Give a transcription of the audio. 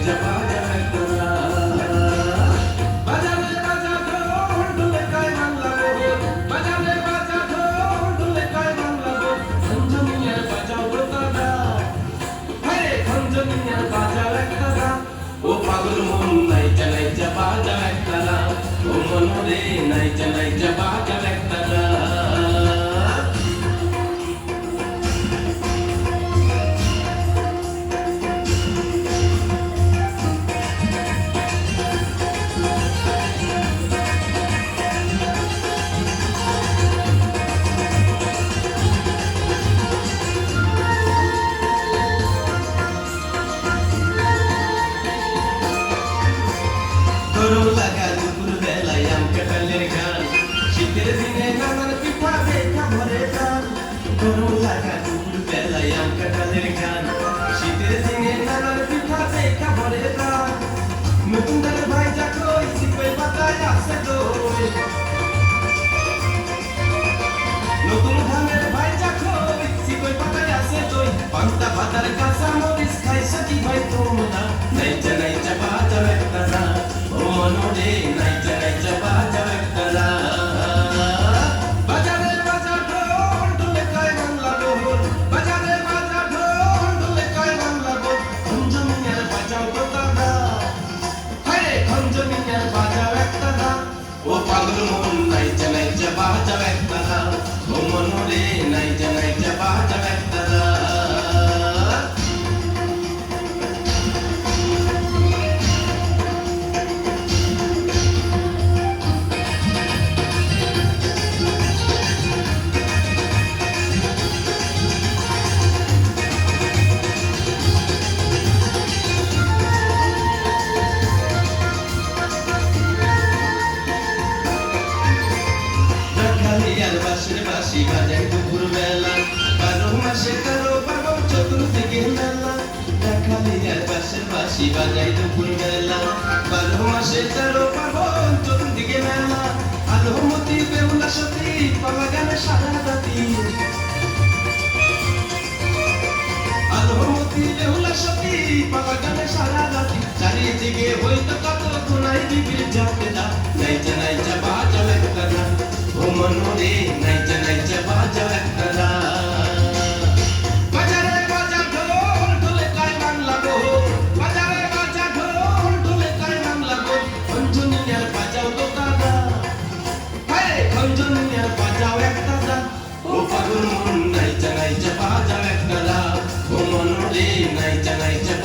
নাইচা বাজাও একটা বাজারে বাজা ঢোল ঢোলে কয় বাংলা বোল বাজারে বাজা ঢোল ঢোলে কয় বাংলা বোল খঞ্জনিয়ার বাজাও দোতারা হায় খঞ্জনিয়ার বাজাও একটা ও পাগল মন নাইচা নাইচা বাজাও একটা ও মন রে নাইচা নাইচা বাজাও একটা গরম লাগা দুপুর বেলায় আম কাঁঠালের গান শীতের দিনে নানান পিঠা দেখা ভরে প্রাণ গরম লাগা দুপুর বেলায় আম কাঁঠালের গান শীতের দিনে নানান পিঠা দেখা ভরে প্রাণ নতুন ধারে ভাই যা কই শিকই পাতায় আছে দই নতুন ধানের ভাই যা কই শিকই পাতায় আছে দই পান্তা ভাতার কাঁচা মরিচ খাই সাথী ভাই তোমরা নাইচা নাইচা বাজাও একটা মনোরে নাইচা নাইচা বাজাও একটা বাজারে বাজা ঢোল ঢোলে কয় বাংলা বোল বাজারে বাজা ঢোল ঢোলে কয় বাংলা বোল খঞ্জনিয়ার বাজাও দোতারা হায় খঞ্জনিয়ার বাজাও একটা ও পাগল মন নাইচা নাইচা বাজাও একটা ও মনোরে নাইচা নাইচা বাজাও একটা বাঁশির বাঁশি বাজাই দুপুর বেলা 12 মাসে 13 পার্বণ চতুর্দিকে মেলা দেখালিয়ার বাঁশির বাঁশি বাজাই দুপুর বেলা 12 মাসে 13 পার্বণ চতুর্দিকে মেলা আলোমতি বেহুলা সতী পালা গানে সারা রাতি আলোমতি বেহুলা সতী পালা গানে সারা রাতি চারিদিকে হইতো কত গুনাই বিবির জাতেদা নাইচা নাইচা বাজাও একটা ও মনোরে নাইচা নাইচা বাজাও একটা বাজারে বাজা ঢোল ঢোলে কয় বাংলা বোল বাজারে বাজা ঢোল ঢোলে কয় বাংলা বোল খঞ্জনিয়ার বাজাও দোতারা হায় খঞ্জনিয়ার বাজাও একটা ও পাগল মন নাইচা নাইচা বাজাও একটা ও মনোরে নাইচা নাইচা